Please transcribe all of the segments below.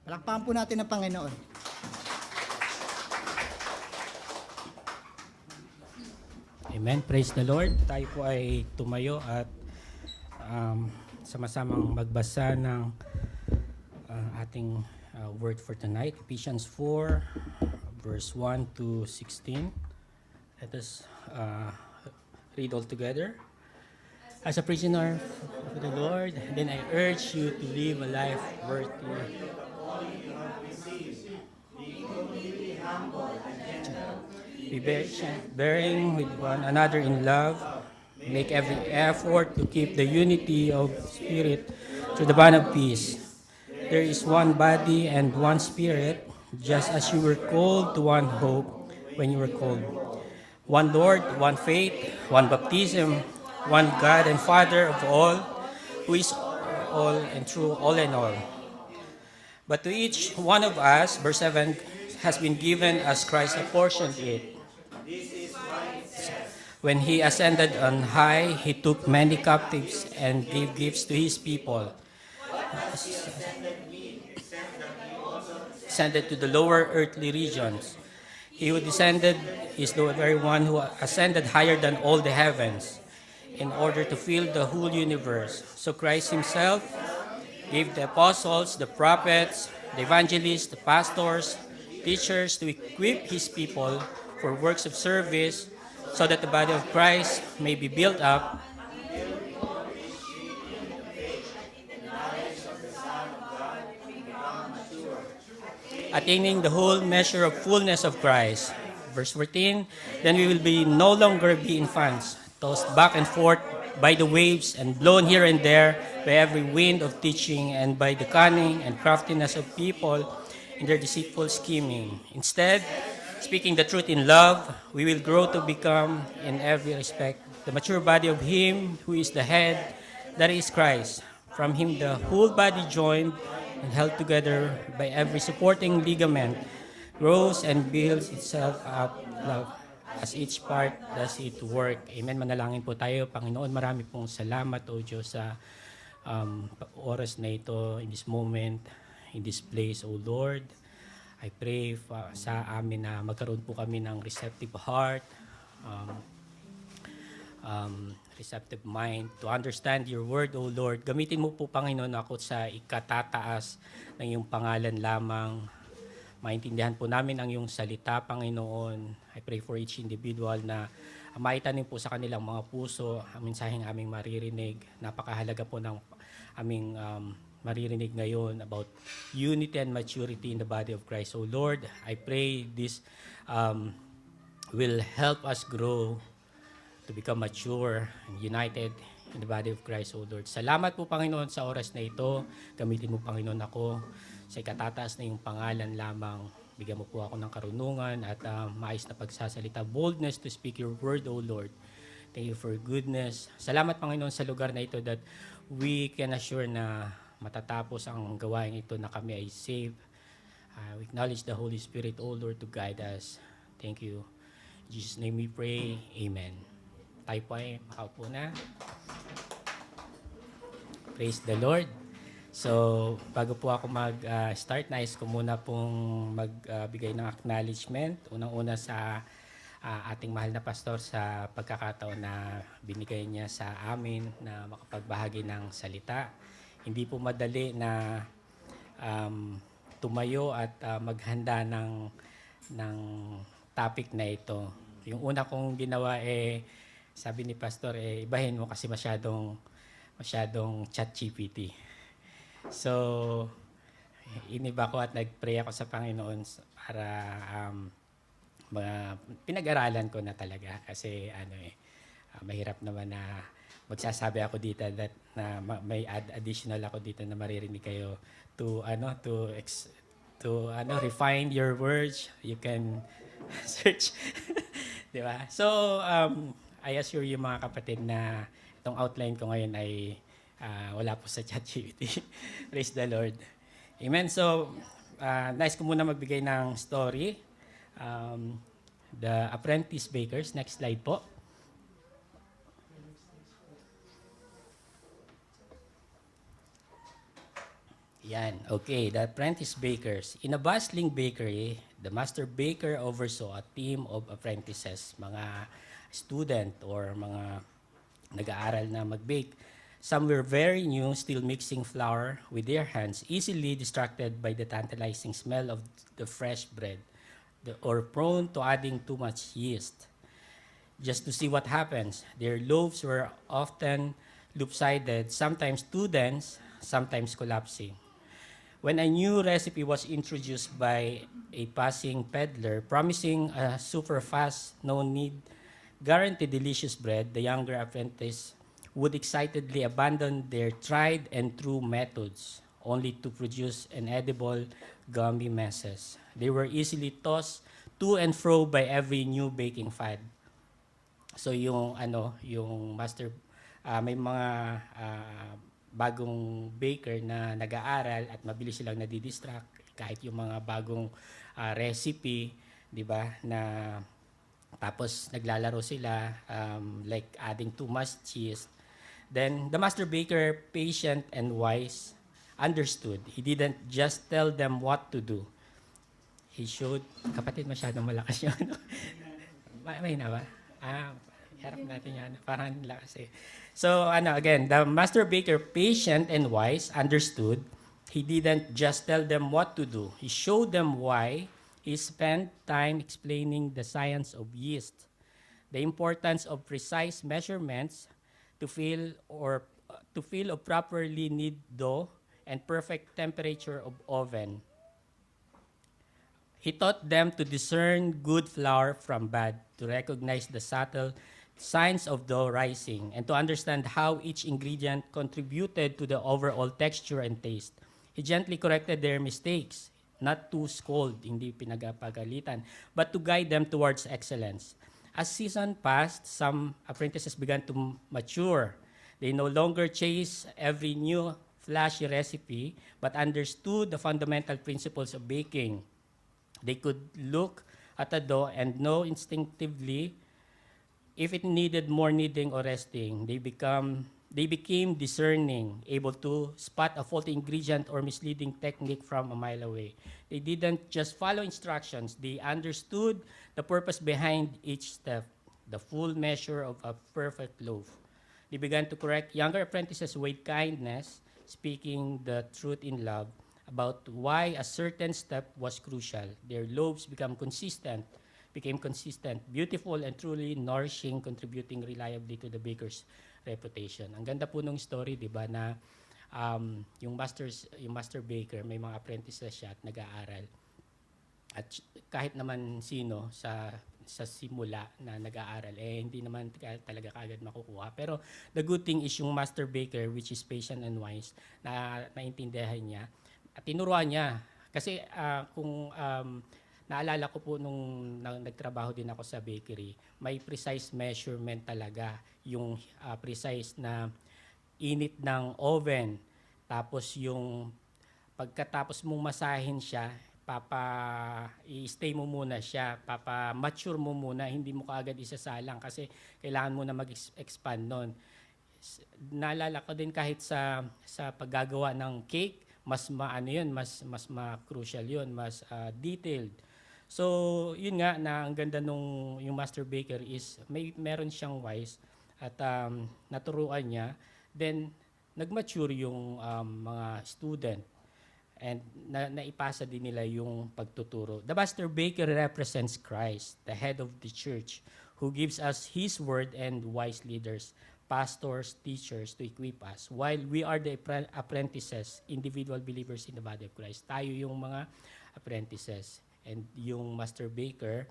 Palakpakan po natin ang Panginoon. Amen. Praise the Lord. Tayo po ay tumayo at sama-samang magbasa ng ating word for tonight. Ephesians 4, verse 1 to 16. Let us read all together. As a prisoner of the Lord, then I urge you to live a life worthy. Be bearing with one another in love. Make every effort to keep the unity of spirit through the bond of peace. There is one body and one spirit, just as you were called to one hope when you were called. One Lord, one faith, one baptism, one God and Father of all, who is all and through all and all. But to each one of us, verse 7, has been given as Christ apportioned it. When he ascended on high, he took many captives and gave gifts to his people. Ascended to the lower earthly regions. He who descended is the very one who ascended higher than all the heavens, in order to fill the whole universe. So Christ himself gave the apostles, the prophets, the evangelists, the pastors, teachers to equip his people for works of service, so that the body of Christ may be built up attaining the whole measure of fullness of Christ. Verse 14, then we will be no longer be infants, tossed back and forth by the waves and blown here and there by every wind of teaching and by the cunning and craftiness of people in their deceitful scheming. Instead, speaking the truth in love, we will grow to become, in every respect, the mature body of Him who is the head, that is Christ. From Him the whole body joined and held together by every supporting ligament grows and builds itself up as each part does it work. Amen. Manalangin po tayo. Panginoon, marami pong salamat, O Diyos, sa oras na ito, in this moment, in this place, O Lord. I pray sa amin na magkaroon po kami ng receptive heart, receptive mind to understand your word, O Lord. Gamitin mo po, Panginoon, ako sa ikatataas ng iyong pangalan lamang. Maintindihan po namin ang iyong salita, Panginoon. I pray for each individual na maitanim po sa kanilang mga puso ang mensaheng aming maririnig. Napakahalaga po ng aming maririnig ngayon about unity and maturity in the body of Christ. So Lord, I pray this will help us grow to become mature and united in the body of Christ, O Lord. Salamat po, Panginoon, sa oras na ito. Gamitin mo, Panginoon, ako sa ikatataas na iyong pangalan lamang. Bigyan mo po ako ng karunungan at maayos na pagsasalita. Boldness to speak your word, O Lord. Thank you for goodness. Salamat, Panginoon, sa lugar na ito that we can assure na matatapos ang gawain ito na kami ay saved. We acknowledge the Holy Spirit, O Lord, to guide us. Thank you. In Jesus' name we pray. Amen. Tayo po ay makaupo na. Praise the Lord. So, bago po ako mag-start, nais ko muna pong magbigay ng acknowledgement. Unang-una sa ating mahal na pastor sa pagkakataon na binigay niya sa amin na makapagbahagi ng salita. Hindi po madali na tumayo at maghanda ng topic na ito. Yung una kong ginawa sabi ni pastor ibahin mo kasi masyadong ChatGPT. So iniba ko at nagpray ako sa Panginoon para pinag-aralan ko na talaga kasi mahirap naman na magsasabi ako dito that na may additional ako dito na maririnig kayo to refine your words. You can search. Di ba? So I assure you mga kapatid na itong outline ko ngayon ay wala po sa ChatGPT. Praise the Lord. Amen. So nice ko muna magbigay ng story. The Apprentice Bakers. Next slide po. Yan, okay. The apprentice bakers. In a bustling bakery, the master baker oversaw a team of apprentices, mga student or mga nag-aaral na mag-bake. Some were very new, still mixing flour with their hands, easily distracted by the tantalizing smell of the fresh bread, or prone to adding too much yeast. Just to see what happens, their loaves were often loop-sided, sometimes too dense, sometimes collapsing. When a new recipe was introduced by a passing peddler promising a super fast, no need, guaranteed delicious bread, the younger apprentice would excitedly abandon their tried and true methods only to produce inedible gummy messes. They were easily tossed to and fro by every new baking fad. So yung master, may mga bagong baker na nag-aaral at mabilis silang nadidistract kahit yung mga bagong recipe, 'di ba? Na tapos naglalaro sila, like adding too much cheese. Then the master baker, patient and wise, understood. He didn't just tell them what to do. He showed, kapatid masyadong malakas yun. May na ba? Harap natin yan. Parang lakas eh. So, again, the master baker, patient and wise, understood. He didn't just tell them what to do. He showed them why. He spent time explaining the science of yeast, the importance of precise measurements to fill or properly knead dough, and perfect temperature of oven. He taught them to discern good flour from bad, to recognize the subtle signs of dough rising, and to understand how each ingredient contributed to the overall texture and taste. He gently corrected their mistakes, not to scold, hindi pinagpagalitan, but to guide them towards excellence. As season passed, some apprentices began to mature. They no longer chased every new flashy recipe, but understood the fundamental principles of baking. They could look at a dough and know instinctively if it needed more kneading or resting. They became discerning, able to spot a faulty ingredient or misleading technique from a mile away. They didn't just follow instructions, they understood the purpose behind each step, the full measure of a perfect loaf. They began to correct younger apprentices with kindness, speaking the truth in love about why a certain step was crucial. Their loaves became consistent, beautiful, and truly nourishing, contributing reliably to the baker's reputation. Ang ganda po nung story, 'di ba, na yung master baker, may mga apprentices siya at nag-aaral. At kahit naman sino sa simula na nag-aaral, hindi naman talaga kaagad makukuha. Pero the good thing is yung master baker, which is patient and wise, na naintindihan niya at tinuruan niya. Kasi kung naalala ko po nung nagtrabaho din ako sa bakery, may precise measurement talaga. Yung precise na init ng oven. Tapos yung pagkatapos mong masahin siya, i-stay mo muna siya, mature mo muna, hindi mo kaagad isasalang kasi kailangan mo na mag-expand nun. Naalala ko din kahit sa paggagawa ng cake, mas crucial yun, mas detailed. So, yun nga na ang ganda nung yung master baker is meron siyang wise at naturuan niya. Then, nag-mature yung mga student and naipasa din nila yung pagtuturo. The master baker represents Christ, the head of the church, who gives us His word and wise leaders, pastors, teachers to equip us, while we are the apprentices, individual believers in the body of Christ. Tayo yung mga apprentices. And yung master baker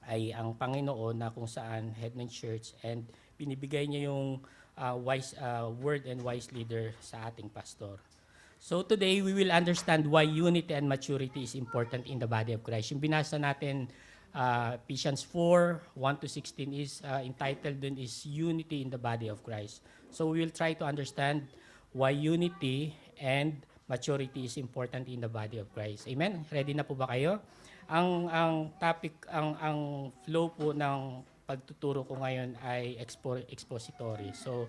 ay ang Panginoon na kung saan head ng church, and binibigay niya yung wise word and wise leader sa ating pastor. So today, we will understand why unity and maturity is important in the body of Christ. Yung binasa natin, Ephesians 4:1-16 is entitled dun is Unity in the Body of Christ. So we will try to understand why unity and maturity is important in the body of Christ. Amen? Ready na po ba kayo? Ang topic, ang flow po ng pagtuturo ko ngayon ay expository. So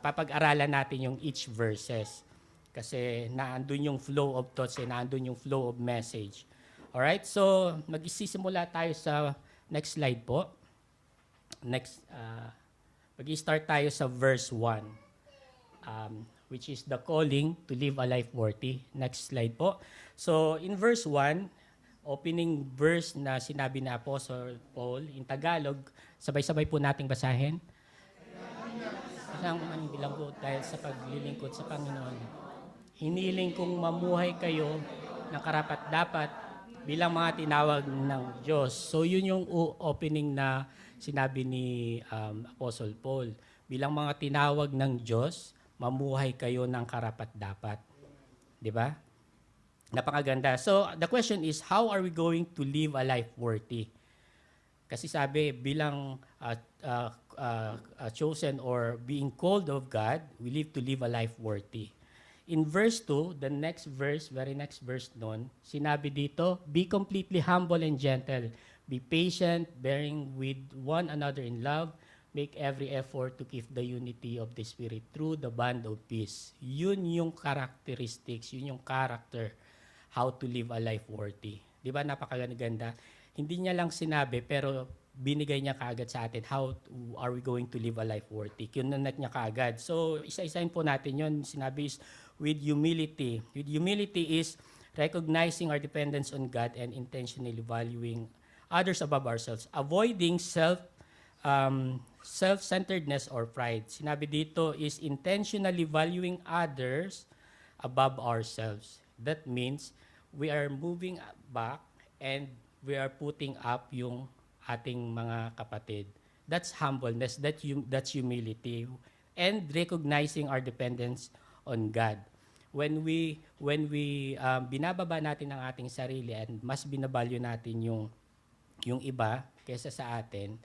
papag-aralan natin yung each verses. Kasi naandun yung flow of thoughts, naandun yung flow of message. Alright, so mag-sisimula tayo sa next slide po. Mag-start tayo sa verse 1, which is the calling to live a life worthy. Next slide po. So in verse 1, opening verse na sinabi na Apostle Paul in Tagalog, sabay-sabay po nating basahin. Isang bilang po dahil sa paglilingkod sa Panginoon. Hiniling kong mamuhay kayo ng karapat-dapat bilang mga tinawag ng Diyos. So yun yung opening na sinabi ni Apostle Paul. Bilang mga tinawag ng Diyos, mamuhay kayo ng karapat-dapat. Di ba? Napakaganda. So the question is, how are we going to live a life worthy? Kasi sabi, bilang chosen or being called of God, we live to live a life worthy. In verse 2, the next verse, very next verse nun, sinabi dito, be completely humble and gentle. Be patient, bearing with one another in love. Make every effort to keep the unity of the Spirit through the bond of peace. Yun yung characteristics, yun yung character, how to live a life worthy. Di ba napakaganda? Hindi niya lang sinabi, pero binigay niya kaagad sa atin, how are we going to live a life worthy? Kinunan niya kaagad. So, isa-isahin po natin yun. Sinabi is, with humility. With humility is recognizing our dependence on God and intentionally valuing others above ourselves. Avoiding self-centeredness or pride. Sinabi dito is intentionally valuing others above ourselves. That means we are moving back and we are putting up yung ating mga kapatid. That's humbleness, that's humility, and recognizing our dependence on God. When we binababa natin ang ating sarili and mas binabalyo natin yung iba kaysa sa atin,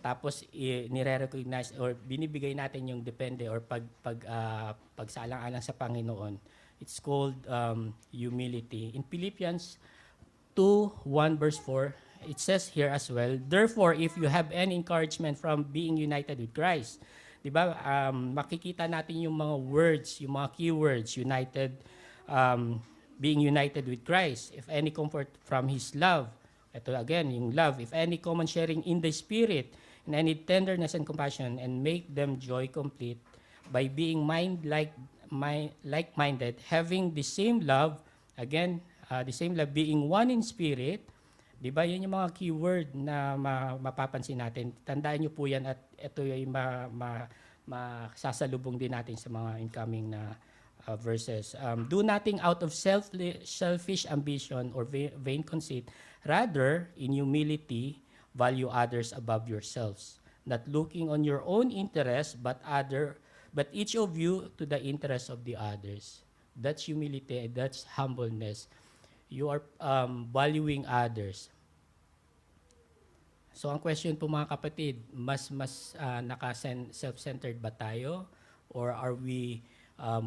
tapos nire-recognize or binibigay natin yung depende or pagsaalang-alang sa Panginoon, it's called humility. In Philippians 2:1 verse 4, it says here as well, therefore, if you have any encouragement from being united with Christ, di ba, makikita natin yung mga words, yung mga keywords, united, being united with Christ. If any comfort from His love, ito again, yung love, if any common sharing in the Spirit, and any tenderness and compassion, and make them joy complete by being like-minded, having the same love, again, the same love, being one in spirit. Di ba? Yan yung mga keyword na mapapansin natin. Tandaan nyo po yan at ito yung masasalubong din natin sa mga incoming na verses. Do nothing out of selfish ambition or vain conceit. Rather, in humility, value others above yourselves. Not looking on your own interest, but each of you to the interest of the others. That's humility, that's humbleness. You are valuing others. So ang question po mga kapatid, mas naka-self-centered ba tayo? Or are we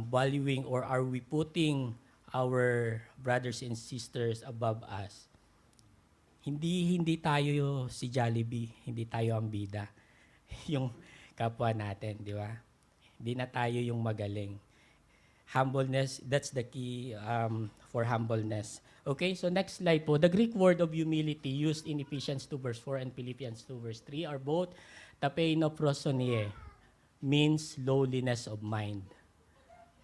valuing or are we putting our brothers and sisters above us? Hindi tayo si Jollibee, hindi tayo ang bida. Yung kapwa natin, di ba? Hindi na tayo yung magaling. Humbleness, that's the key for humbleness. Okay, so next slide po. The Greek word of humility used in Ephesians 2 verse 4 and Philippians 2 verse 3 are both tapeiноprosonie, means lowliness of mind.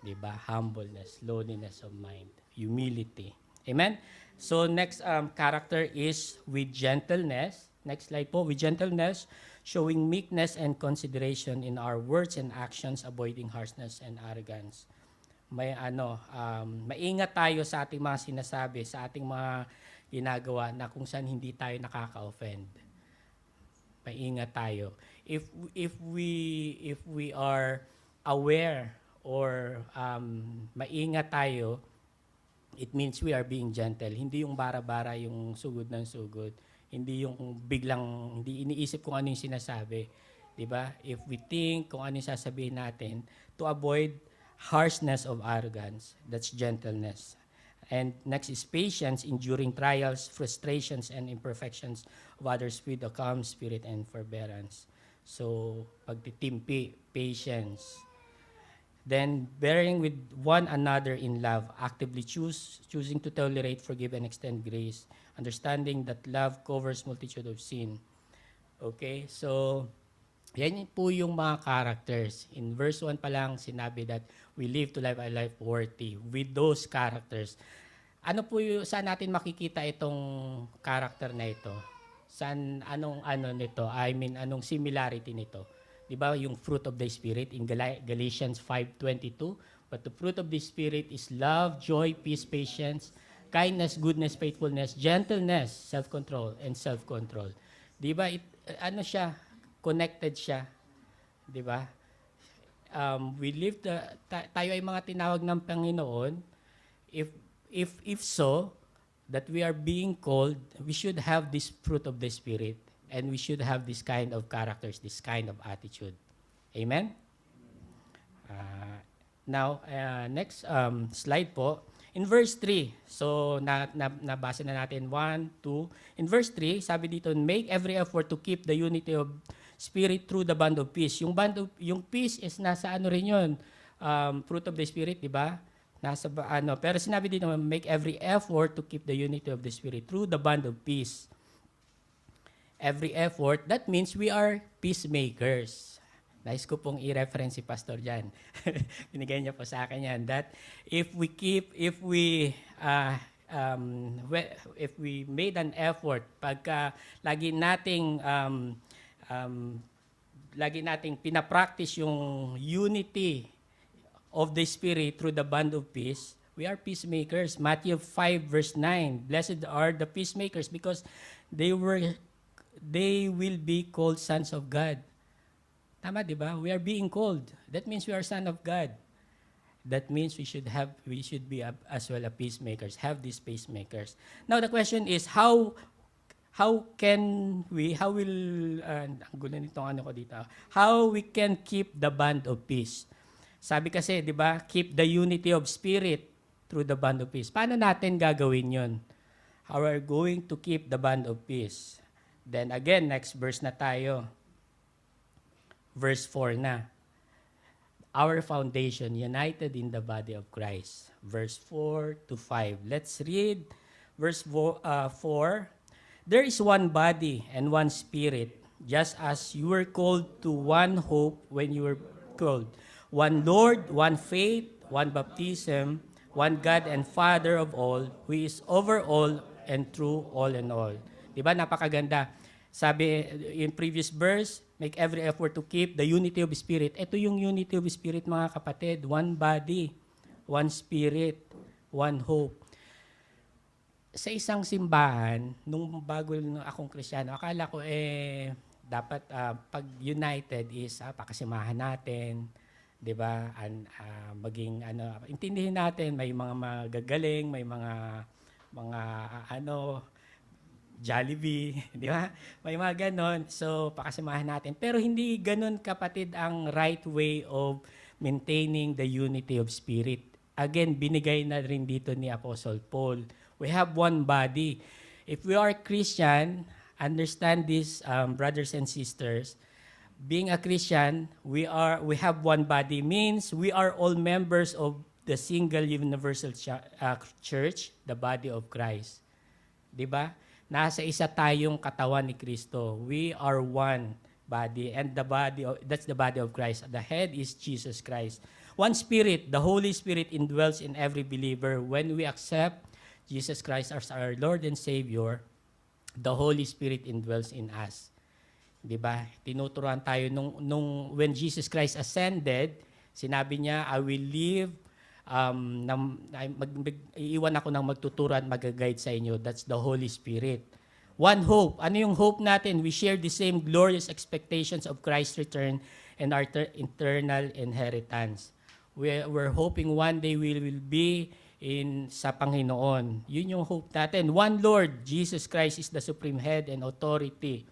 Diba? Humbleness, lowliness of mind, humility. Amen? So next character is with gentleness. Next slide po. With gentleness, showing meekness and consideration in our words and actions, avoiding harshness and arrogance. Maingat tayo sa ating mga sinasabi, sa ating mga ginagawa na kung saan hindi tayo nakaka-offend. Maingat tayo. If we are aware or maingat tayo, it means we are being gentle. Hindi yung bara-bara, yung sugod ng sugod. Hindi yung biglang, hindi iniisip kung ano yung sinasabi. Diba? If we think kung ano yung sasabihin natin, to avoid harshness of arrogance, that's gentleness. And next is patience, enduring trials, frustrations, and imperfections of others with a calm spirit and forbearance. So, pagtitimpi, patience. Then bearing with one another in love, actively choosing to tolerate, forgive, and extend grace, understanding that love covers multitude of sin. Okay, so yan po yung mga characters. In verse 1 pa lang, sinabi that we live to live a life worthy with those characters. Ano po yung, saan natin makikita itong character na ito? Saan, anong ano nito? I mean, anong similarity nito? Di ba yung fruit of the Spirit in Galatians 5:22? But the fruit of the Spirit is love, joy, peace, patience, kindness, goodness, faithfulness, gentleness, self-control, and self-control. Di ba, ano siya? Connected siya. Di ba? We live, tayo ay mga tinawag ng Panginoon. If so, that we are being called, we should have this fruit of the Spirit. And we should have this kind of characters, this kind of attitude. Amen? Now, next slide po. In verse 3, so nabasa na natin 1, 2. In verse 3, sabi dito, make every effort to keep the unity of Spirit through the bond of peace. Yung peace is nasa ano rin yun? Fruit of the Spirit, di ba? Nasa ano, pero sinabi dito, make every effort to keep the unity of the Spirit through the bond of peace. Every effort, that means we are peacemakers. Nice ko pong i-reference si Pastor Jan. Binigay niya po sa akin yan. That if we made an effort, pagka lagi nating pinapractice yung unity of the Spirit through the bond of peace, we are peacemakers. Matthew 5 verse 9, blessed are the peacemakers because they will be called sons of God. Tama, di ba? We are being called. That means we are son of God. That means we should be as well a peacemakers, have these peacemakers. Now the question is, how we can keep the bond of peace? Sabi kasi, di ba, keep the unity of spirit through the bond of peace. Paano natin gagawin yon? How are we going to keep the bond of peace? Then again, next verse na tayo. Verse 4 na. Our foundation, united in the body of Christ. Verse 4 to 5. Let's read verse 4. There is one body and one spirit, just as you were called to one hope when you were called. One Lord, one faith, one baptism, one God and Father of all, who is over all and through all and all. Diba? Napakaganda. Sabi in previous verse, make every effort to keep the unity of Spirit. Ito yung unity of Spirit, mga kapatid. One body, one spirit, one hope. Sa isang simbahan, nung bago akong Kristiyano, akala ko dapat pag united is pakasimahan natin, 'di ba? Maging intindihin natin, may mga magagaling, may mga Jollibee, di ba? May mga ganon. So, pakasamahan natin. Pero hindi ganon, kapatid, ang right way of maintaining the unity of spirit. Again, binigay na rin dito ni Apostle Paul. We have one body. If we are Christian, understand this, brothers and sisters. Being a Christian, we have one body means we are all members of the single universal church, the body of Christ. Di ba? Nasa isa tayong katawan ni Kristo. We are one body, and that's the body of Christ. The head is Jesus Christ. One Spirit, the Holy Spirit indwells in every believer. When we accept Jesus Christ as our Lord and Savior, the Holy Spirit indwells in us. 'Di ba? Tinuturuan tayo when Jesus Christ ascended, sinabi niya, I will leave iiwan ako ng magtuturo at mag-guide sa inyo. That's the Holy Spirit. One hope. Ano yung hope natin? We share the same glorious expectations of Christ's return and our eternal inheritance. We're hoping one day we will be sa Panginoon. Yun yung hope natin. One Lord, Jesus Christ is the supreme head and authority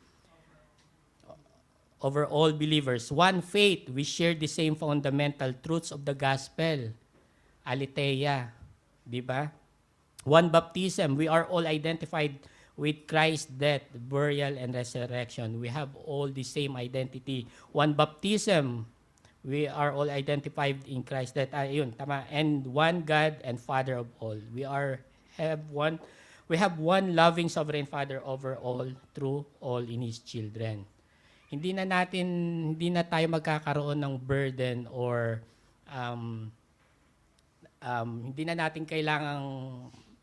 over all believers. One faith, we share the same fundamental truths of the gospel. Aletheia, di ba? One baptism, we are all identified with Christ's death, burial, and resurrection. We have all the same identity. One baptism, We are all identified in Christ. That yun, tama. And one God and Father of all. We have one loving sovereign Father over all, through all in His children. Hindi na tayo magkakaroon ng burden or hindi na natin kailangang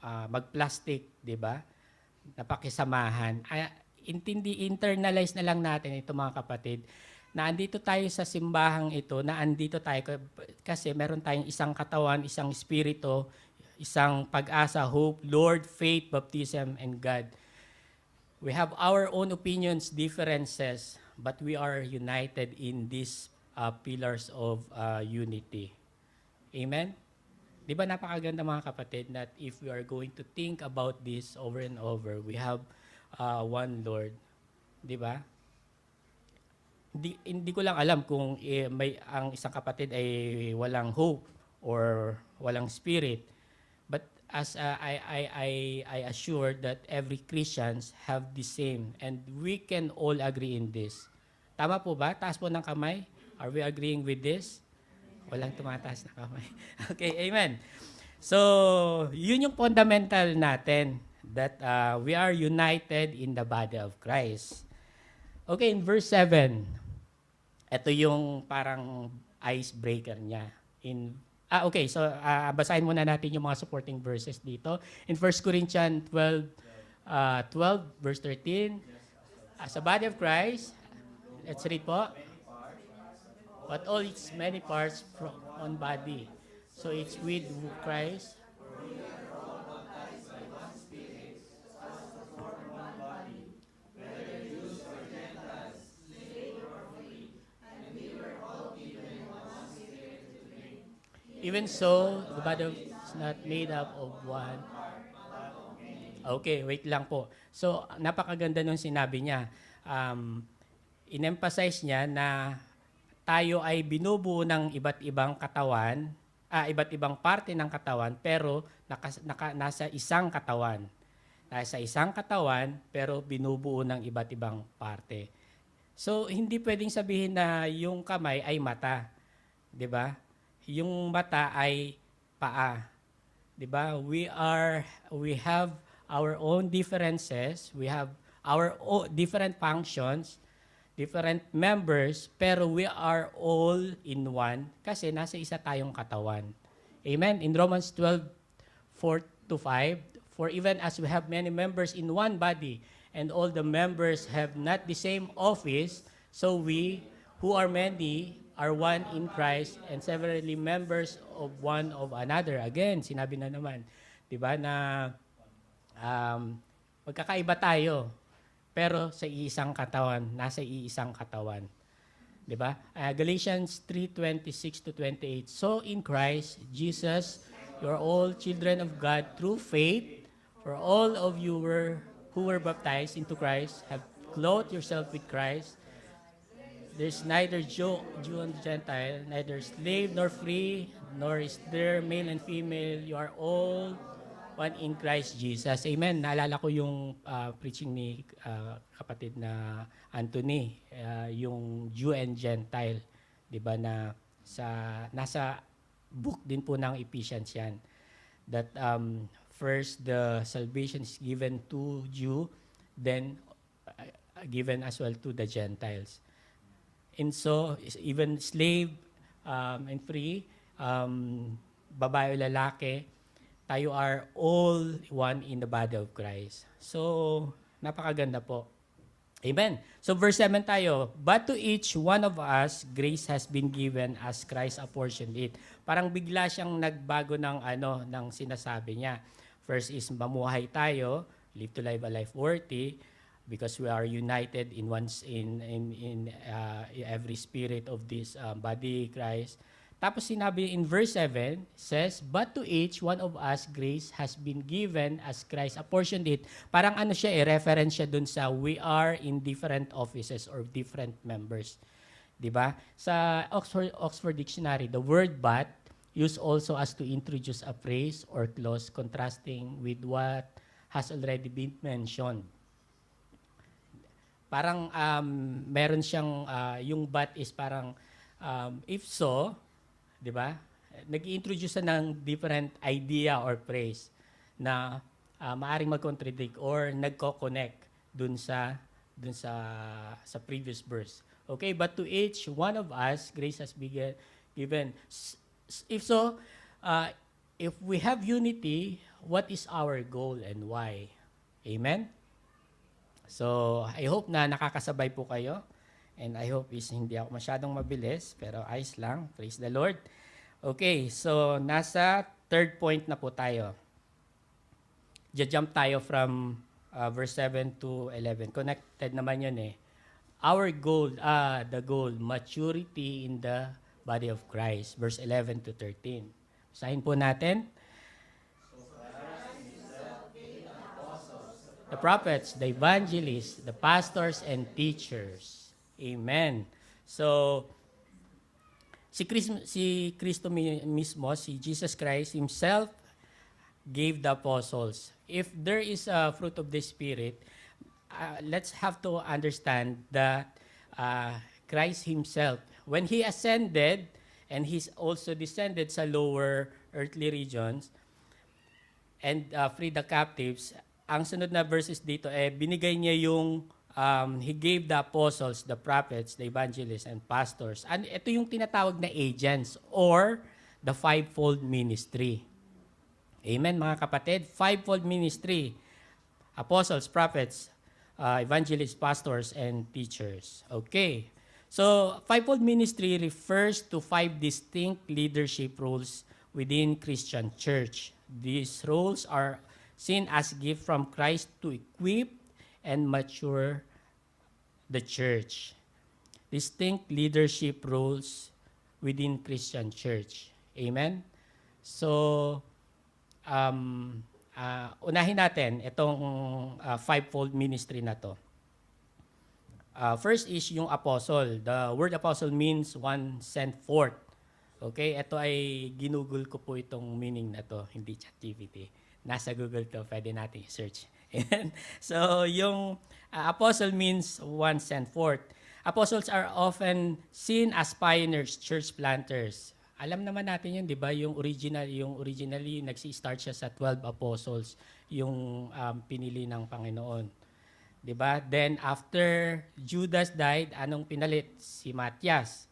mag-plastic, di ba? Napakisamahan. Internalize na lang natin ito mga kapatid, na andito tayo sa simbahang ito, na andito tayo kasi meron tayong isang katawan, isang espiritu, isang pag-asa, hope, Lord, faith, baptism, and God. We have our own opinions, differences, but we are united in these pillars of unity. Amen? Di ba napakaganda mga kapatid that if we are going to think about this over and over, we have one Lord. Di ba? Hindi ko lang alam kung ang isang kapatid ay walang hope or walang spirit. But as I assure that every Christians have the same, and we can all agree in this. Tama po ba? Taas po ng kamay. Are we agreeing with this? Walang tumataas na kamay. Okay, amen. So, yun yung fundamental natin, that we are united in the body of Christ. Okay, in verse 7, ito yung parang icebreaker niya. Okay, so basahin muna natin yung mga supporting verses dito. In 1 Corinthians 12, verse 13, as a body of Christ, let's read po. But all its many parts from one body. So it's with Christ. Even so, the body is not made up of one. Okay, wait lang po. So, napakaganda nung sinabi niya. In-emphasize niya na tayo ay binubuo ng iba't ibang katawan, iba't ibang parte ng katawan, pero nasa isang katawan. Nasa isang katawan, pero binubuo ng iba't ibang parte. So, hindi pwedeng sabihin na yung kamay ay mata. 'Di ba? Yung mata ay paa. 'Di ba? We have our own differences, we have our own different functions, different members, pero we are all in one kasi nasa isa tayong katawan. Amen? In Romans 12:4-5, for even as we have many members in one body, and all the members have not the same office, so we, who are many, are one in Christ, and severally members of one of another. Again, sinabi na naman, di ba, na magkakaiba tayo, pero sa iisang katawan, nasa iisang katawan. 'Di ba? Galatians 3:26-28. So in Christ Jesus, you are all children of God through faith. For all of you who were baptized into Christ have clothed yourself with Christ. There's neither Jew and Gentile, neither slave nor free, nor is there male and female. You are all one in Christ Jesus. Amen. Naalala ko yung preaching ni kapatid na Anthony, yung Jew and Gentile, 'di ba, na nasa book din po ng Ephesians yan. That first the salvation is given to Jew, then given as well to the Gentiles. And so even slave and free, babae o lalaki, tayo are all one in the body of Christ. So, napakaganda po. Amen. So, verse 7 tayo. But to each one of us, grace has been given as Christ apportioned it. Parang bigla siyang nagbago ng sinasabi niya. First is mamuhay tayo, live to live a life worthy, because we are united in every spirit of this body Christ. Tapos sinabi in verse 7, says, but to each one of us grace has been given as Christ apportioned it. Parang reference siya dun sa we are in different offices or different members. Diba? Sa Oxford Dictionary, the word but used also as to introduce a phrase or clause contrasting with what has already been mentioned. Parang meron siyang, yung but is parang If so, di ba, nag-introduce ng different idea or phrase na maaring mag-contradict or nagko-connect dun sa previous verse. Okay, but to each one of us, grace has been given. If so, if we have unity, what is our goal and why? Amen? So, I hope na nakakasabay po kayo. And I hope hindi ako masyadong mabilis, pero ayos lang. Praise the Lord. Okay, so nasa third point na po tayo. Jump tayo from verse 7 to 11. Connected naman yun eh. Our goal, the goal, maturity in the body of Christ. Verse 11 to 13. Basahin po natin. The prophets, the evangelists, the pastors, and teachers. Amen. So, si Kristo mismo, si Jesus Christ himself, gave the apostles. If there is a fruit of the Spirit, let's have to understand that Christ himself, when he ascended, and he's also descended sa lower earthly regions, and freed the captives, ang sunod na verses dito, binigay niya yung, he gave the apostles, the prophets, the evangelists, and pastors. And ito yung tinatawag na agents or the fivefold ministry. Amen, mga kapatid? Fivefold ministry. Apostles, prophets, evangelists, pastors, and teachers. Okay. So, fivefold ministry refers to 5 distinct leadership roles within Christian church. These roles are seen as gift from Christ to equip and mature the church. Distinct leadership roles within Christian church. Amen? So, unahin natin itong fivefold ministry na to. First is yung apostle. The word apostle means one sent forth. Okay? Ito ay ginugol ko po itong meaning na to, hindi ChatGPT. Nasa Google to, pwede natin search. So, yung apostle means one sent forth. Apostles are often seen as pioneers, church planters. Alam naman natin yun, di ba? Yung originally, nagsi-start siya sa 12 apostles, yung pinili ng Panginoon. Di ba? Then, after Judas died, anong pinalit? Si Matthias.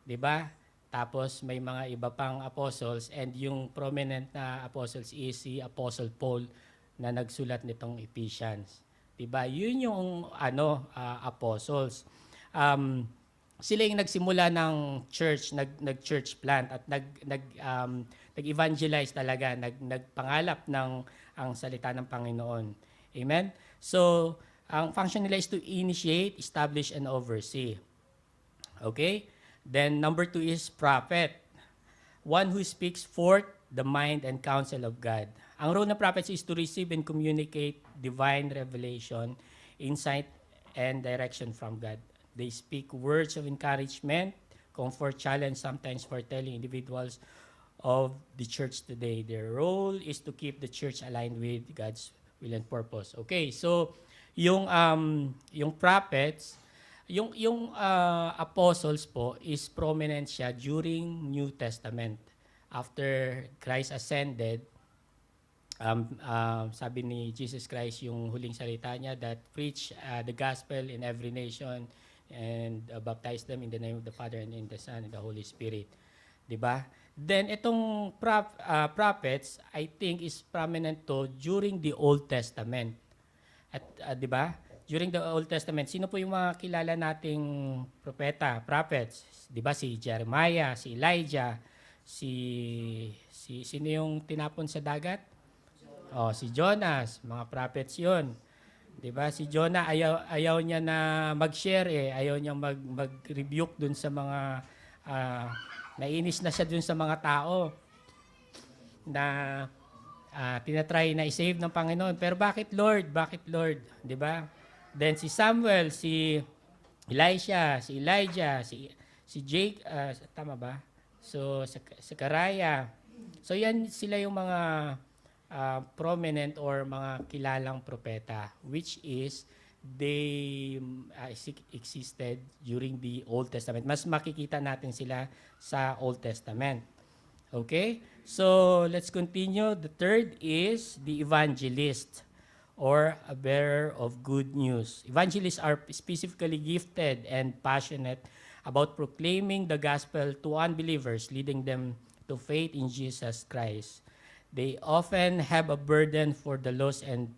Di ba? Tapos may mga iba pang apostles, and yung prominent na apostles is si Apostle Paul na nagsulat nitong Ephesians. Diba? Yun yung apostles. Sila yung nagsimula ng church, nag-church plant at nag-evangelize talaga, nagpangalap ng ang salita ng Panginoon. Amen? So, ang function nila is to initiate, establish, and oversee. Okay? Then number 2 is prophet. One who speaks forth the mind and counsel of God. Ang role ng prophets is to receive and communicate divine revelation, insight, and direction from God. They speak words of encouragement, comfort, challenge, sometimes foretelling individuals of the church today. Their role is to keep the church aligned with God's will and purpose. Okay, so yung prophets, yung apostles po is prominent siya during New Testament. After Christ ascended, sabi ni Jesus Christ yung huling salita niya that preach the gospel in every nation and baptize them in the name of the Father and in the Son and the Holy Spirit. Diba? Then itong prophets, I think is prominent to during the Old Testament. At diba? During the Old Testament, sino po yung mga kilala nating propeta, prophets? 'Di ba si Jeremiah, si Elijah, sino yung tinapon sa dagat? Si Jonas, mga prophets 'yon. 'Di ba? Si Jonah ayaw niya na mag-share ayaw niya mag-rebuke dun sa mga nainis na siya dun sa mga tao na tinatry na i-save ng Panginoon. Pero bakit Lord? Bakit Lord? 'Di ba? Then si Samuel, si Elisha, si Elijah, si Jake, tama ba? So Zechariah. So yan sila yung mga prominent or mga kilalang propeta, which is they existed during the Old Testament. Mas makikita natin sila sa Old Testament. Okay? So, let's continue. The third is the evangelist or a bearer of good news. Evangelists are specifically gifted and passionate about proclaiming the gospel to unbelievers, leading them to faith in Jesus Christ. They often have a burden for the lost and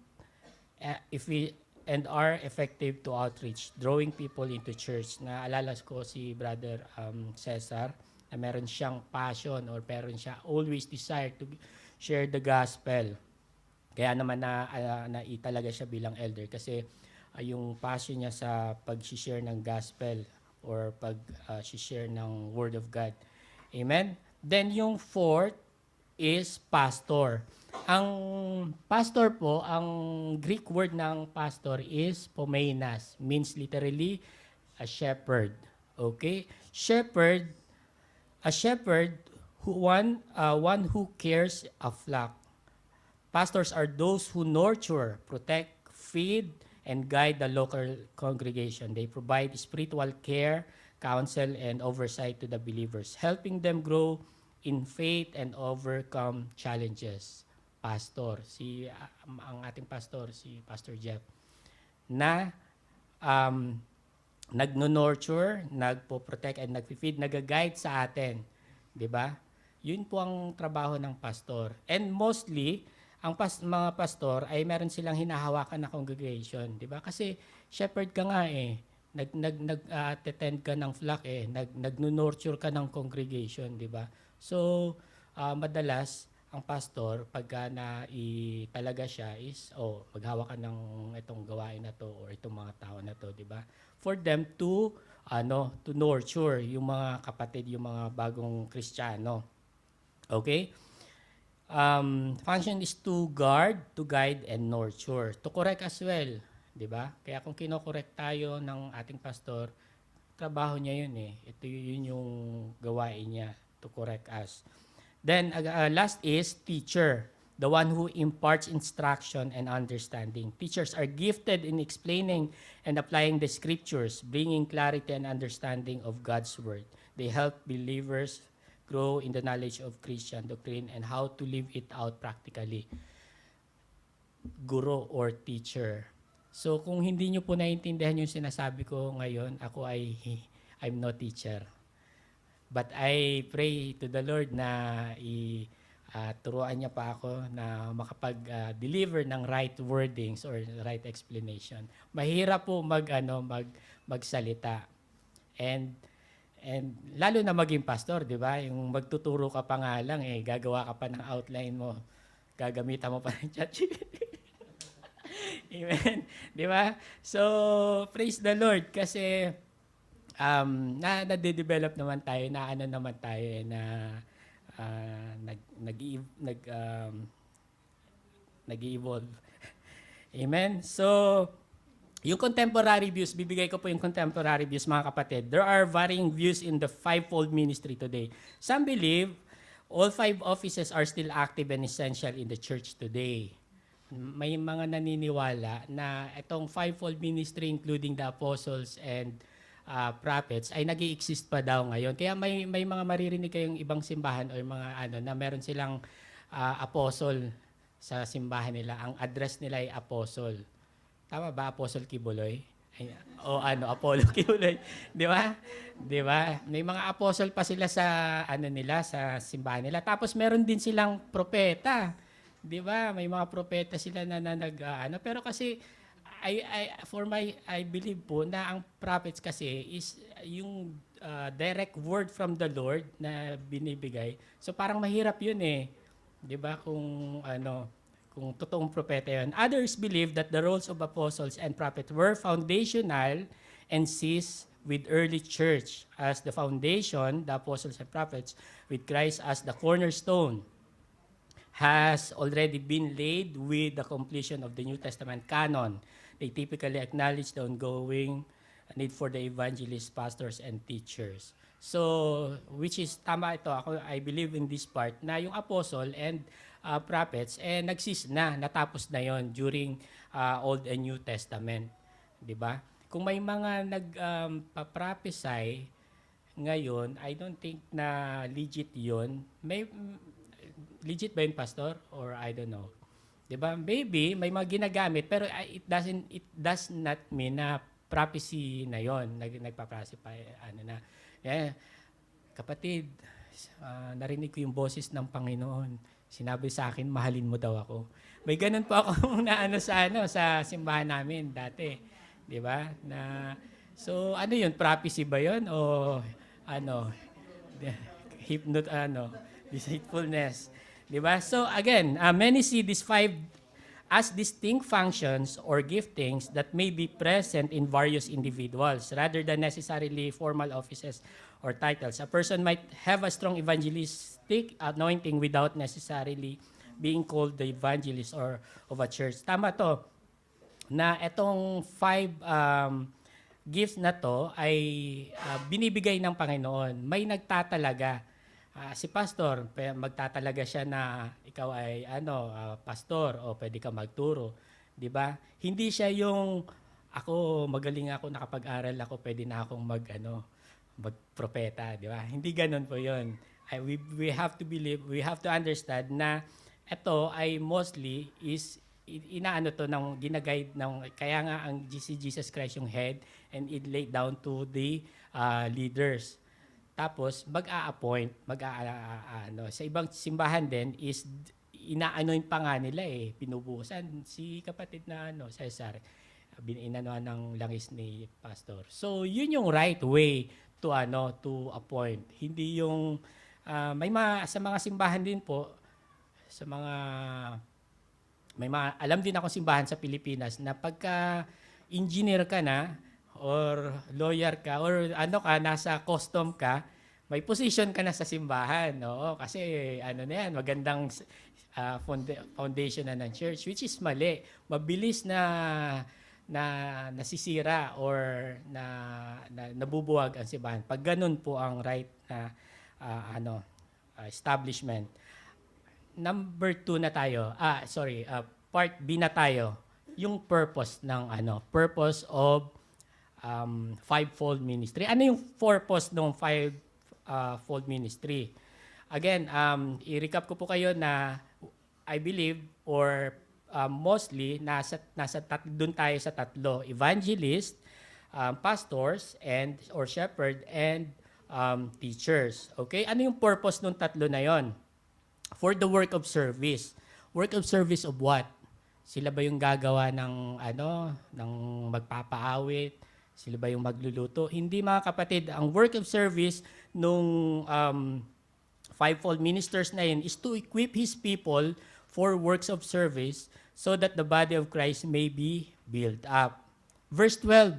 are effective to outreach, drawing people into church. Naalala ko si Brother Cesar, na meron siyang passion or meron siya always desire to share the gospel. Kaya naman naitalaga siya bilang elder kasi yung passion niya sa pag-share ng gospel or pag-share ng word of God. Amen? Then yung fourth is pastor. Ang pastor po, ang Greek word ng pastor is pomeinas, means literally a shepherd. Okay? Shepherd, a shepherd one who cares a flock. Pastors are those who nurture, protect, feed, and guide the local congregation. They provide spiritual care, counsel, and oversight to the believers, helping them grow in faith and overcome challenges. Pastor, ang ating pastor, si Pastor Jeff, na nagno-nurture, nagpo-protect, and nagfi-feed, nag-guide sa atin. 'Di ba? Yun po ang trabaho ng pastor. And mostly, ang mga pastor ay meron silang hinahawakan na congregation, 'di ba? Kasi shepherd ka nga eh. Nag-attend ka ng flock eh. Nagno-nurture ka ng congregation, 'di ba? So, madalas ang pastor pagka talaga siya is maghawak ka ng itong gawain na to or itong mga tao na to, 'di ba? For them to nurture yung mga kapatid, yung mga bagong Kristiyano. Okay? Function is to guard, to guide, and nurture. To correct as well, di ba? Kaya kung kino-correct tayo ng ating pastor, trabaho niya yun eh. Yun yung gawain niya, to correct us. Then, last is teacher, the one who imparts instruction and understanding. Teachers are gifted in explaining and applying the scriptures, bringing clarity and understanding of God's word. They help believers grow in the knowledge of Christian doctrine and how to live it out practically. Guro or teacher. So kung hindi nyo po naiintindihan yung sinasabi ko ngayon, I'm no teacher. But I pray to the Lord na turuan niya pa ako na makapag-deliver ng right wordings or right explanation. Mahirap po magsalita. And lalo na maging pastor, di ba? Yung magtuturo ka pa nga lang, gagawa ka pa ng outline mo. Gagamitan mo pa ng ChatGPT. Amen. Di ba? So, praise the Lord kasi nade-develop naman tayo, naman tayo nag-evolve. Amen. So, yung contemporary views, bibigay ko po yung contemporary views mga kapatid. There are varying views in the fivefold ministry today. Some believe all five offices are still active and essential in the church today. May mga naniniwala na itong fivefold ministry including the apostles and prophets ay nag-i-exist pa daw ngayon. Kaya may mga maririnig kayong ibang simbahan o mga na meron silang apostle sa simbahan nila. Ang address nila ay apostle. Tama ba, Apostle Kibuloy? Apollo Kibuloy. Di ba? Di ba? May mga apostle pa sila sa sa simbahan nila. Tapos meron din silang propeta. Di ba? May mga propeta sila na pero kasi I believe po na ang prophets kasi is yung direct word from the Lord na binibigay. So parang mahirap yun eh. Di ba? Kung totoong propeta yun. Others believe that the roles of apostles and prophets were foundational and ceased with early church as the foundation, the apostles and prophets, with Christ as the cornerstone, has already been laid with the completion of the New Testament canon. They typically acknowledge the ongoing need for the evangelists, pastors, and teachers. So, which is tama ito. I believe in this part na yung apostle and prophets, natapos na yon during Old and New Testament. 'di ba? Kung may mga nag-prophesy ngayon, I don't think na legit 'yon. Legit ba 'yun, pastor? Or I don't know. 'Di ba? Maybe may mga ginagamit pero it does not mean na prophecy na 'yon. Nagpa-prophesy ano na. Eh, kapatid, narinig ko yung boses ng Panginoon. Sinabi sa akin, mahalin mo daw ako. May ganun po ako na sa simbahan namin dati. 'Di ba? So ano 'yun? Prophecy ba 'yun o ano? Deceitfulness. 'Di ba? So again, many see these five as distinct functions or giftings that may be present in various individuals rather than necessarily formal offices or titles. A person might have a strong evangelistic anointing without necessarily being called the evangelist or of a church. Tama to, na itong five gifts na to ay binibigay ng Panginoon. May nagtatalaga. Si pastor, magtatalaga siya na ikaw ay pastor o pwede ka magturo, 'di ba? Hindi siya yung magaling ako, nakapag-aral ako, pwede na akong magpropeta, 'di ba? Hindi ganoon po 'yon. We have to believe, we have to understand na ito ay mostly is inaano to ng ginaguide ng kaya nga ang Jesus Christ yung head and it laid down to the leaders. Tapos mag-a-appoint, sa ibang simbahan din is ina-anoint pa nga nila pinubusan si kapatid na Cesar, inanuan ng langis ni pastor. So yun yung right way to appoint. Hindi yung sa mga simbahan din po, alam din ako simbahan sa Pilipinas na pagka engineer ka na or lawyer ka or nasa custom ka, may position ka na sa simbahan. Oo, kasi na yan, magandang foundation na ng church, which is mali. Mabilis na nasisira or nabubuwag ang simbahan. Pag ganun po ang right na establishment. Number 2 na tayo. Part B na tayo. Yung purpose ng purpose of fivefold ministry. Ano yung purpose ng fivefold ministry? Again, i-recap ko po kayo na I believe or mostly doon tayo sa tatlo: evangelist, pastors and or shepherd and teachers. Okay? Ano yung purpose ng tatlo na yon? For the work of service. Work of service of what? Sila ba yung gagawa ng ng magpapaawit? Sila ba yung magluluto? Hindi, mga kapatid. Ang work of service nung fivefold ministers na yun is to equip His people for works of service so that the body of Christ may be built up. Verse 12,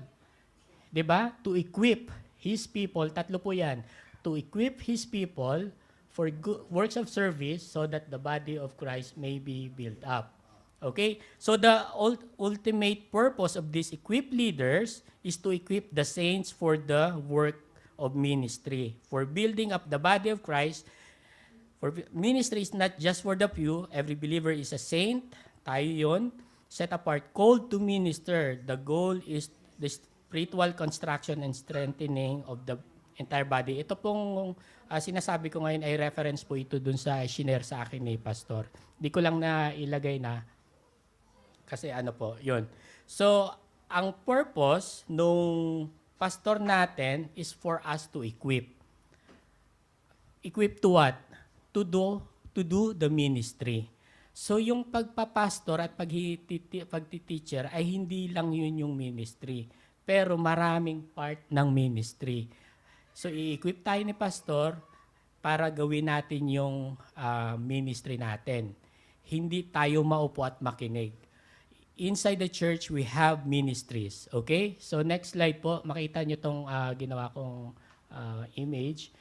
di ba? To equip His people, tatlo po yan. To equip His people for works of service so that the body of Christ may be built up. Okay? So the ultimate purpose of these equipped leaders is to equip the saints for the work of ministry, for building up the body of Christ. For ministry is not just for the few. Every believer is a saint. Tayo yun. Set apart, called to minister. The goal is the spiritual construction and strengthening of the entire body. Ito pong sinasabi ko ngayon ay reference po ito dun sa shinare sa akin ni Pastor. Di ko lang na ilagay na kasi yun. So, ang purpose nung pastor natin is for us to equip. Equip to what? To do the ministry. So, yung pagpapastor at pagtiteacher ay hindi lang yun yung ministry, pero maraming part ng ministry. So, i-equip tayo ni pastor para gawin natin yung ministry natin. Hindi tayo maupo at makinig. Inside the church, we have ministries. Okay? So next slide po, makita nyo itong ginawa kong image.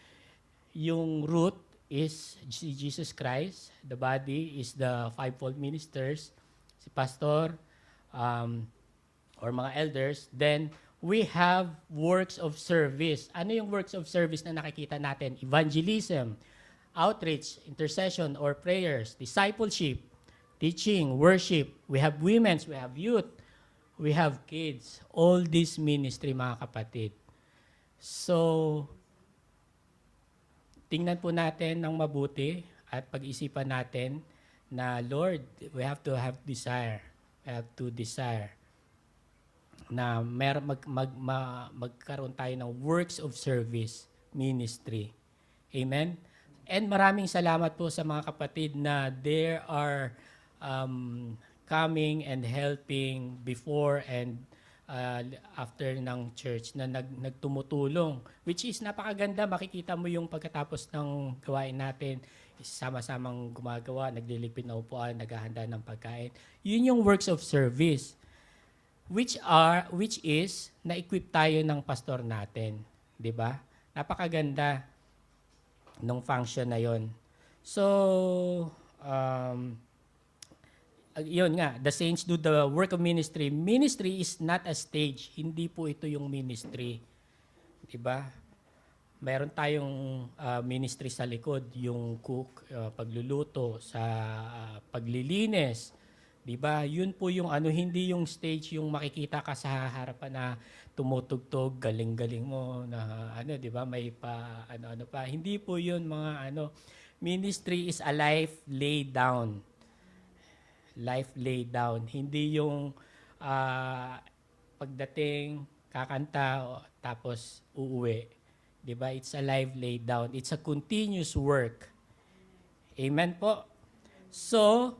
Yung root is Jesus Christ. The body is the fivefold ministers, si pastor, or mga elders. Then, we have works of service. Ano yung works of service na nakikita natin? Evangelism, outreach, intercession or prayers, discipleship, teaching, worship. We have women's, we have youth, we have kids. All this ministry, mga kapatid. So, tingnan po natin ng mabuti at pag-isipan natin na, Lord, we have to have desire. We have to desire na magkaroon tayo ng works of service ministry. Amen? And maraming salamat po sa mga kapatid na they are coming and helping before and after ng church na nagtumutulong. Which is napakaganda, makikita mo yung pagkatapos ng gawain natin, sama-samang gumagawa, naglilipid na upuan, naghahanda ng pagkain. Yun yung works of service. Which is na-equip tayo ng pastor natin, 'di ba? Napakaganda nung function na 'yon. So yun nga, the saints do the work of ministry. Ministry is not a stage. Hindi po ito yung ministry. 'Di ba? Meron tayong ministry sa likod, yung cook, pagluluto, sa paglilinis. 'Di ba? Yun po yung hindi yung stage yung makikita ka sa harapan na tumutugtog, galing-galing mo na 'di ba? May pa ano pa. Hindi po yun mga Ministry is a life laid down. Life laid down. Hindi yung pagdating kakanta tapos uuwi. 'Di ba? It's a life laid down. It's a continuous work. Amen po. So,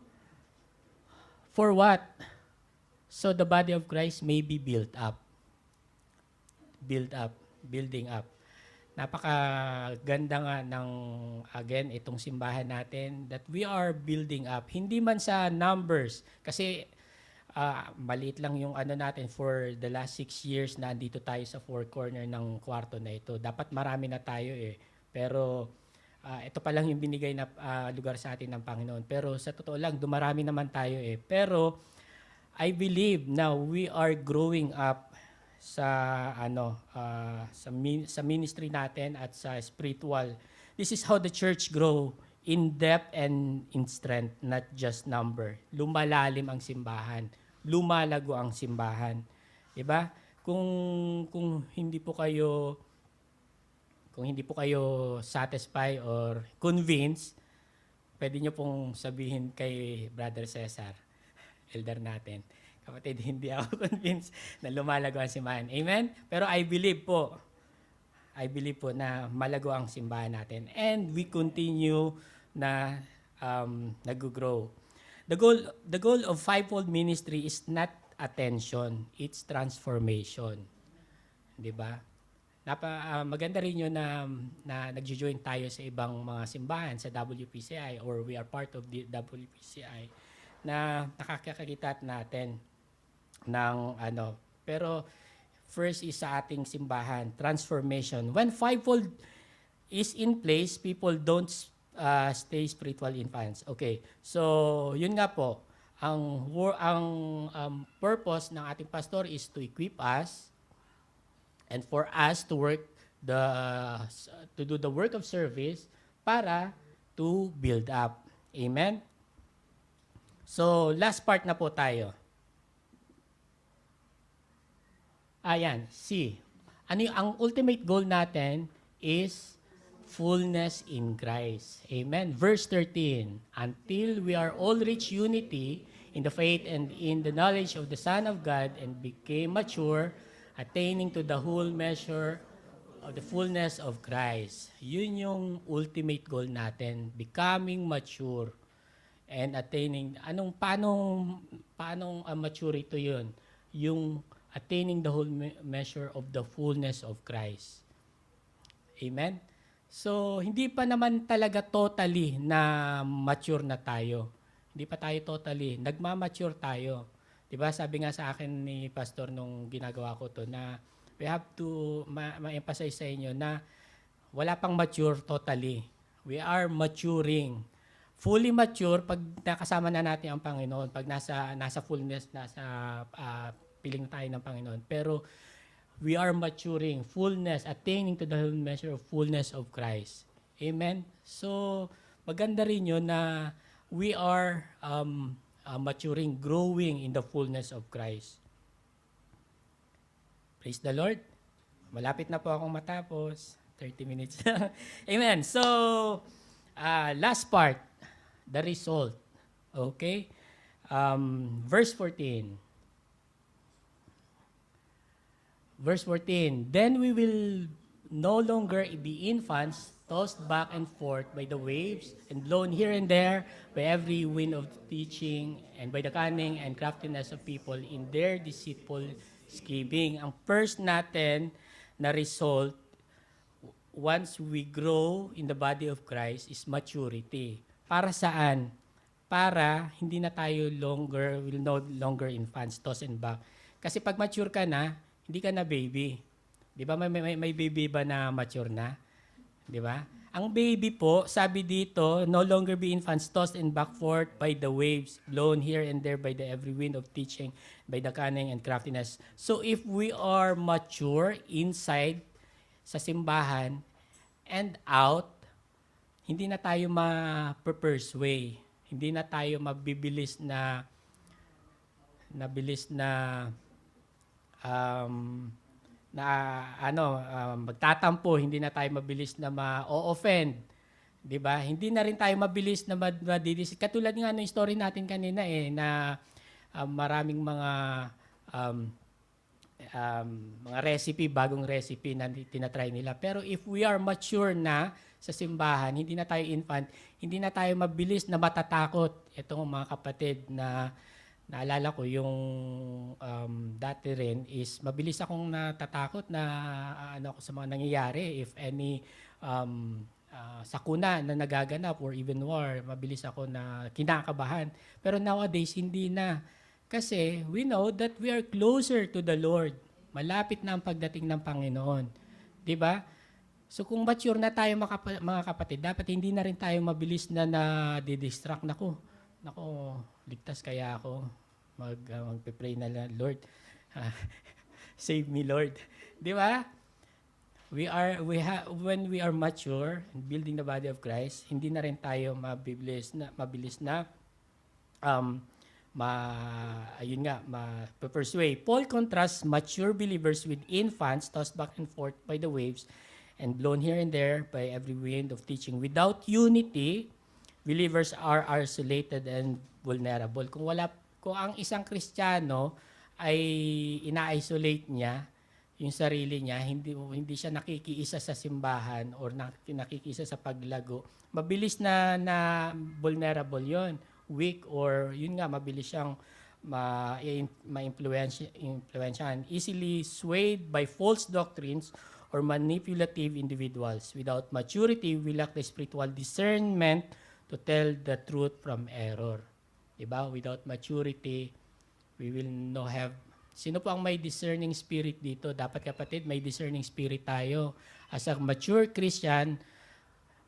for what? So the body of Christ may be built up. Building up. Napakaganda nga ng, again, itong simbahan natin that we are building up. Hindi man sa numbers, kasi maliit lang yung natin for the last 6 years na andito tayo sa four corner ng kwarto na ito. Dapat marami na tayo Pero ito pa lang yung binigay na lugar sa atin ng Panginoon. Pero sa totoo lang, dumarami naman tayo Pero I believe now we are growing up sa sa ministry natin at sa spiritual. This is how the church grow in depth and in strength, not just number. Lumalalim ang simbahan, lumalago ang simbahan. 'Di ba? Kung hindi po kayo satisfied or convinced, pwede nyo pong sabihin kay Brother Cesar, elder natin. Kapatid, hindi ako convinced na lumalago ang simbahan. Amen? Pero I believe po na malago ang simbahan natin. And we continue na nag-grow. The goal of fivefold ministry is not attention, it's transformation. 'Di ba? Maganda rin yun na nag-join tayo sa ibang mga simbahan sa WPCI or we are part of the WPCI na nakakakita natin ng Pero first is sa ating simbahan, transformation. When fivefold is in place, people don't stay spiritual infants. Okay, so yun nga po, ang purpose ng ating pastor is to equip us and for us to do the work of service para to build up. Amen? So, last part na po tayo. Ayan, C. Ang ultimate goal natin is fullness in Christ. Amen? Verse 13, until we are all reach unity in the faith and in the knowledge of the Son of God and became mature, attaining to the whole measure of the fullness of Christ. Yun yung ultimate goal natin, becoming mature and attaining. Paano maturity yun? Yung attaining the whole measure of the fullness of Christ. Amen? So, hindi pa naman talaga totally na mature na tayo. Hindi pa tayo totally. Nagmamature tayo. Diba, sabi nga sa akin ni Pastor nung ginagawa ko to na we have to ma-emphasize sa inyo na wala pang mature totally. We are maturing. Fully mature pag nakasama na natin ang Panginoon, pag nasa fullness, piling tayo ng Panginoon. Pero we are maturing, fullness, attaining to the whole measure of fullness of Christ. Amen? So, maganda rin yun na we are maturing, growing in the fullness of Christ. Praise the Lord. Malapit na po akong matapos. 30 minutes lang. Amen. So, last part, the result. Okay? Verse 14. Verse 14, then we will no longer be infants, tossed back and forth by the waves and blown here and there by every wind of teaching and by the cunning and craftiness of people in their deceitful scheming. Ang first natin na result once we grow in the body of Christ is maturity. Para saan? Para hindi na tayo will no longer infants, tossed and back. Kasi pag mature ka na, hindi ka na baby. Di ba? May baby ba na mature na? Di ba? Ang baby po, sabi dito, no longer be infants tossed and backward by the waves, blown here and there by the every wind of teaching, by the cunning and craftiness. So if we are mature inside sa simbahan and out, hindi na tayo ma-persuade. Hindi na tayo mabibilis na magtatampo, hindi na tayo mabilis na ma-offend, 'di ba? Hindi na rin tayo mabilis na madidisit. Katulad nga ng story natin kanina na maraming mga recipe, bagong recipe na tinatry nila. Pero if we are mature na sa simbahan, hindi na tayo infant, hindi na tayo mabilis na matatakot. Itong mga kapatid na naalala ko yung dati rin is mabilis akong natatakot na ako sa mga nangyayari, if any sakuna na nagaganap or even war, mabilis ako na kinakabahan. Pero nowadays hindi na, kasi we know that we are closer to the Lord. Malapit na ang pagdating ng Panginoon, 'di ba? So kung mature na tayo mga kapatid, dapat hindi na rin tayo mabilis na na-distract. Nako, ligtas kaya ako. Magpe-pray na lang, Lord. Save me, Lord. 'Di ba? When we are mature in building the body of Christ, hindi na rin tayo mabilis na ma-persuade. Paul contrasts mature believers with infants tossed back and forth by the waves and blown here and there by every wind of teaching. Without unity, believers are isolated and vulnerable. Kung ang isang Kristiyano ay ina-isolate niya yung sarili niya, hindi siya nakikiisa sa simbahan or nakikiisa sa paglago, mabilis na vulnerable yon, weak, or yun nga, mabilis siyang ma-influensyahan, easily swayed by false doctrines or manipulative individuals. Without maturity, we lack the spiritual discernment to tell the truth from error. Diba? Without maturity, we will not have. Sino po ang may discerning spirit dito? Dapat kapatid, may discerning spirit tayo. As a mature Christian,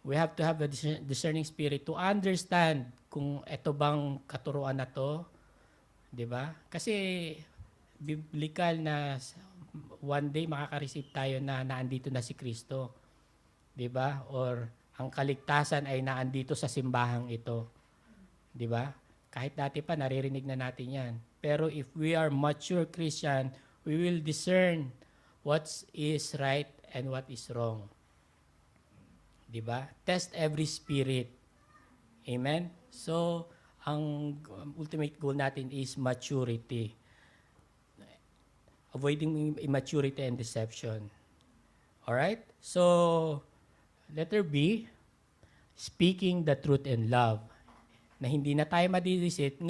we have to have a discerning spirit to understand kung ito bang katuruan na to. Diba? Kasi biblical na one day makaka-receive tayo na naandito na si Kristo. Diba? Or ang kaligtasan ay naandito sa simbahang ito. Diba? Kahit dati pa, naririnig na natin yan. Pero if we are mature Christian, we will discern what is right and what is wrong. Diba? Test every spirit. Amen? So, ang ultimate goal natin is maturity. Avoiding immaturity and deception. Alright? So, letter B, speaking the truth in love. Na hindi na tayo madidisit,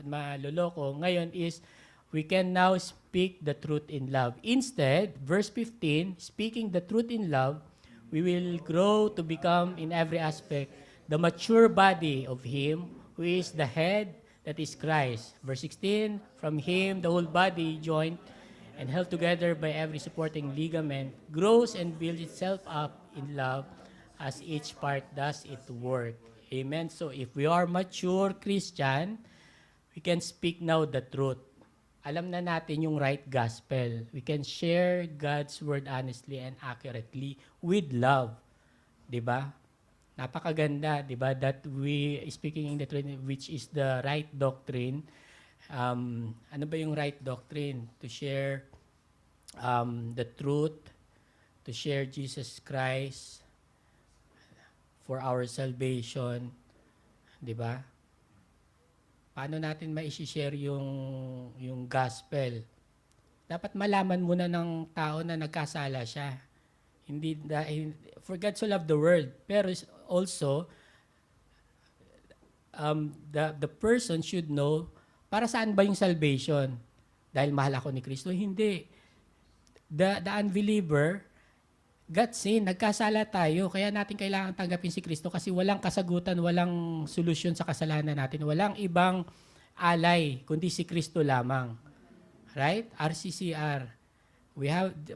maloloko. Ngayon is, we can now speak the truth in love. Instead, verse 15, speaking the truth in love, we will grow to become in every aspect the mature body of Him who is the head, that is Christ. Verse 16, from Him the whole body, joined and held together by every supporting ligament, grows and builds itself up in love as each part does its work. Amen. So if we are mature Christian, we can speak now the truth. Alam na natin yung right gospel. We can share God's word honestly and accurately with love. 'Di ba? Napakaganda, 'di ba? That we speaking in the truth, which is the right doctrine. Ano ba yung right doctrine? To share the truth, to share Jesus Christ for our salvation, di ba? Paano natin ma-share yung gospel? Dapat malaman muna ng tao na nagkasala siya. Hindi dahil for God so loved the world, pero also the person should know para saan ba yung salvation? Dahil mahal ako ni Kristo? Hindi. The unbeliever got sin, nagkasala tayo, kaya natin kailangan tanggapin si Kristo kasi walang kasagutan, walang solusyon sa kasalanan natin, walang ibang alay kundi si Kristo lamang. Right? RCCR.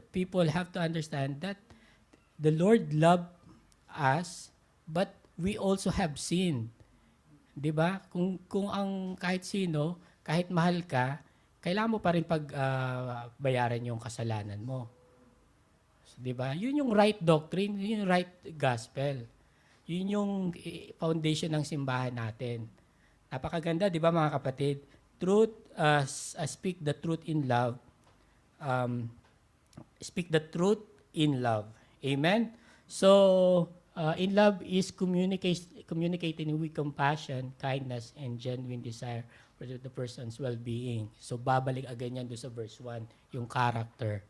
People have to understand that the Lord loved us, but we also have sinned. 'Di ba? Kung ang kahit sino, kahit mahal ka, kailangan mo pa rin bayaran yung kasalanan mo. 'Di ba? Yun yung right doctrine, yun yung right gospel. Yun yung foundation ng simbahan natin. Napakaganda, 'di ba mga kapatid? Truth, speak the truth in love. Speak the truth in love. Amen? So, in love is communicating with compassion, kindness, and genuine desire for the person's well-being. So, babalik again yan doon sa verse 1, yung character.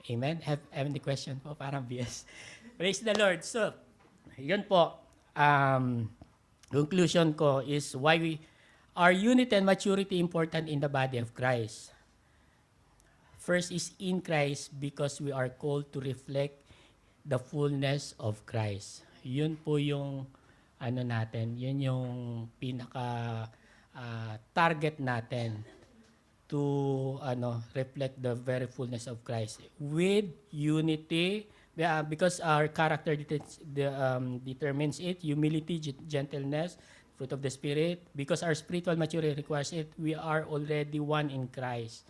Amen? Have any question po? Parang BS. Praise the Lord. So, yun po. Conclusion ko is why are unity and maturity important in the body of Christ? First is in Christ because we are called to reflect the fullness of Christ. Yun po yung natin, yun yung pinaka target natin to reflect the very fullness of Christ with unity, because our character determines it, humility, gentleness, fruit of the Spirit. Because our spiritual maturity requires it, we are already one in Christ.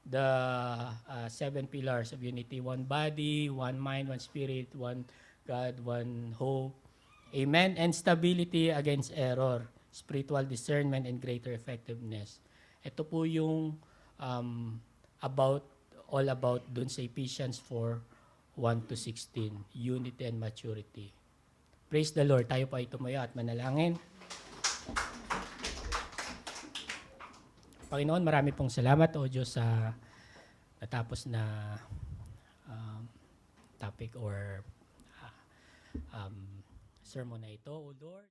The 7 pillars of unity: one body, one mind, one spirit, one God, one hope. Amen. And stability against error, spiritual discernment, and greater effectiveness. Ito po yung all about dun sa Ephesians 4:1-16, unity and maturity. Praise the Lord. Tayo po ay tumayo at manalangin. Panginoon, marami pong salamat, O Diyos, sa natapos na topic or sermon na ito, O Lord.